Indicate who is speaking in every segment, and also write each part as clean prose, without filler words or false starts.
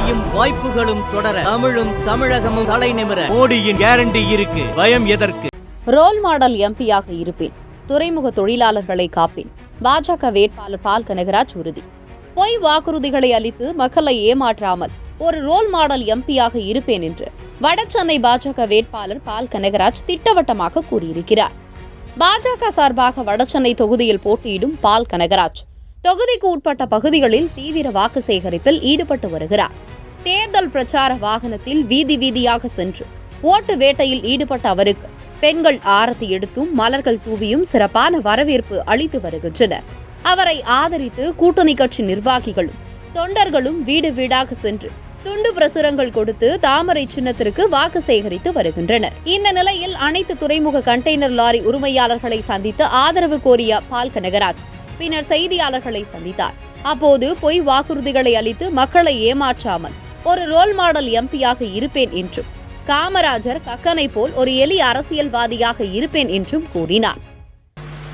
Speaker 1: வெற்றியும் வாய்ப்புகளும் தொடர தமிழும் தமிழகமும் தலை நிமிர மோடியின் கேரண்டி இருக்கு. பயம் எதற்கு?
Speaker 2: ரோல் மாடல் எம்பியாக இருப்பேன், துறைமுக தொழிலாளர்களை காப்பேன். பாஜக வேட்பாளர் பால் கனகராஜ் உறுதி. பொய் வாக்குறுதிகளை அளித்து மக்களை ஏமாற்றாமல் ஒரு ரோல் மாடல் எம்பியாக இருப்பேன் என்று வடசென்னை பாஜக வேட்பாளர் பால் கனகராஜ் திட்டவட்டமாக கூறியிருக்கிறார். பாஜக சார்பாக வடசென்னை தொகுதியில் போட்டியிடும் பால் கனகராஜ் தொகுதிக்கு உட்பட்ட பகுதிகளில் தீவிர வாக்கு சேகரிப்பில் ஈடுபட்டு வருகிறார். தேர்தல் பிரச்சார வாகனத்தில் வீதி வீதியாக சென்று ஓட்டு வேட்டையில் ஈடுபட்ட அவருக்கு பெண்கள் ஆரத்தி எடுத்தும் மலர்கள் தூவியும் சிறப்பான வரவேற்பு அளித்து வருகின்றனர். அவரை ஆதரித்து கூட்டணி கட்சி நிர்வாகிகளும் தொண்டர்களும் வீடு வீடாக சென்று துண்டு பிரசுரங்கள் கொடுத்து தாமரை சின்னத்திற்கு வாக்கு சேகரித்து வருகின்றனர். இந்த நிலையில் அனைத்து துறைமுக கண்டெய்னர் லாரி உரிமையாளர்களை சந்தித்து ஆதரவு கோரிய பால் கனகராஜ் பின்னர் செய்தியாளர்களை சந்தித்தார். அப்போது பொய் வாக்குறுதிகளை அளித்து மக்களை ஏமாற்றாமல் ஒரு ரோல் மாடல் எம்பியாக இருப்பேன் என்றும் காமராஜர் கக்கனை போல் ஒரு எளிய அரசியல்வாதியாக இருப்பேன் என்றும் கூறினார்.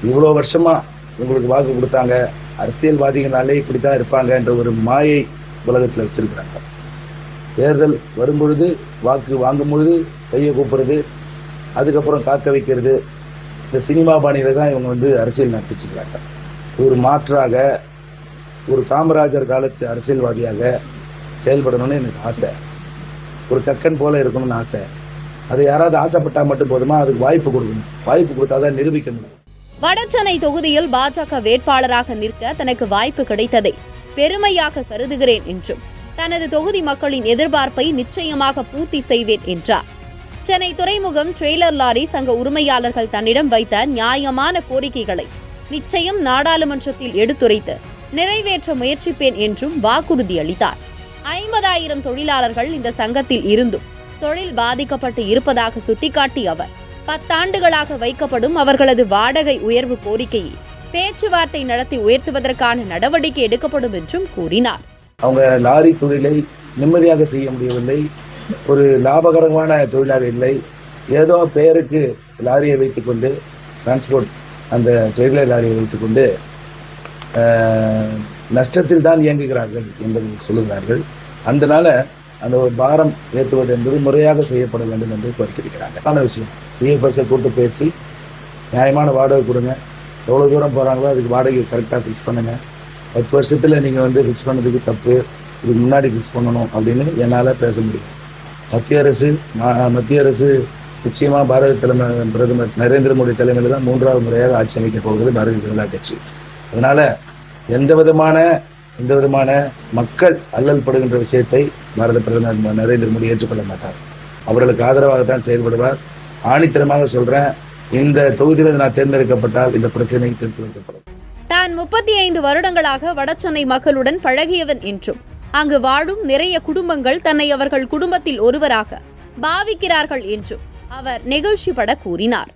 Speaker 3: இவ்வளவு வருஷமா உங்களுக்கு வாக்கு கொடுத்தாங்க, அரசியல்வாதிகளாலே இப்படித்தான் இருப்பாங்க என்ற ஒரு மாயை உலகத்தில் வச்சிருக்கிறாங்க. தேர்தல் வரும்பொழுது வாக்கு வாங்கும் பொழுது கையை கூப்புறது, அதுக்கப்புறம் காக்க வைக்கிறது, இந்த சினிமா பாணியில தான் இவங்க அரசியல் நடத்திச்சுக்கிறாங்க. ஒரு மாற்றாக ஒரு காமராஜர் காலத்து அரசியல்வாதியாக செயல்படணும்னு எனக்கு ஆசை. ஒரு கக்கன் போல இருக்கணும்னு ஆசை. அது யாராவது ஆசைப்பட்டா மட்டும் போதுமா? அதுக்கு வாய்ப்பு கொடுக்கணும். வாய்ப்பு கொடுத்தாதான் நிரூபிக்க முடியும்.
Speaker 2: வடசென்னை தொகுதியில் பாஜக வேட்பாளராக நிற்க தனக்கு வாய்ப்பு கிடைத்ததை பெருமையாக கருதுகிறேன் என்றும் தனது தொகுதி மக்களின் எதிர்பார்ப்பை நிச்சயமாக பூர்த்தி செய்வேன் என்றார். சென்னை துறைமுகம் ட்ரெய்லர் லாரி சங்க உரிமையாளர்கள் தன்னிடம் வைத்த நியாயமான கோரிக்கைகளை நிச்சயம் நாடாளுமன்றத்தில் எடுத்துரைத்து நிறைவேற்ற முயற்சிப்பேன் என்றும் வாக்குறுதி அளித்தார். 50,000 தொழிலாளர்கள் இந்த சங்கத்தில் இருந்தும் தொழில் பாதிக்கப்பட்டு இருப்பதாக சுட்டிக்காட்டிய அவர் 10 ஆண்டுகளாக வைக்கப்படும் அவர்களது வாடகை உயர்வு கோரிக்கையை பேச்சுவார்த்தை நடத்தி உயர்த்துவதற்கான நடவடிக்கை எடுக்கப்படும் என்றும் கூறினார்.
Speaker 3: அவங்க லாரி தொழிலை நிம்மதியாக செய்ய முடியவில்லை, ஒரு லாபகரமான தொழிலாக இல்லை. ஏதோ பெயருக்கு லாரியை வைத்துக்கொண்டு டிரான்ஸ்போர்ட் அந்த ட்ரெய்லர் லாரியை வைத்துக்கொண்டு நஷ்டத்தில் தான் இயங்குகிறார்கள் என்பதை சொல்லுகிறார்கள். அதனால அந்த ஒரு பாரம் ஏற்றுவது என்பது முறையாக செய்யப்பட வேண்டும் என்று கோரிக்கிறாங்க. ஆன விஷயம் சிஎஃப்எஸ்ஸை கூட்டு பேசி நியாயமான வாடகை கொடுங்க. எவ்வளோ தூரம் போகிறாங்களோ அதுக்கு வாடகை கரெக்டாக ஃபிக்ஸ் பண்ணுங்கள். 10 வருஷத்தில் நீங்கள் ஃபிக்ஸ் பண்ணதுக்கு தப்பு, இதுக்கு முன்னாடி ஃபிக்ஸ் பண்ணணும் அப்படின்னு என்னால் பேச முடியும். மத்திய அரசு நிச்சயமாக பிரதமர் நரேந்திர மோடி தலைமையில் தான் 3வது முறையாக ஆட்சி அமைக்கப் போகிறது பாரதிய ஜனதா கட்சி. அதனால எந்த விதமான மக்கள் அல்லல் படுகின்ற விஷயத்தை பாரத பிரதமர் நரேந்திர மோடி ஏற்றுக்கொள்ள மாட்டார். அவர்களுக்கு ஆதரவாகத்தான் செயல்படுவார். ஆணித்தரமாக சொல்றேன், இந்த தொகுதியில் நான் தேர்ந்தெடுக்கப்பட்டால் இந்த பிரச்சனை தீர்த்து வைக்கப்படும்.
Speaker 2: தான் 35 வருடங்களாக வடசென்னை மக்களுடன் பழகியவன் என்றும் அங்கு வாழும் நிறைய குடும்பங்கள் தன்னை அவர்கள் குடும்பத்தில் ஒருவராக பாவிக்கிறார்கள் என்றும் அவர் நெகிழ்ச்சிபட கூறினார்.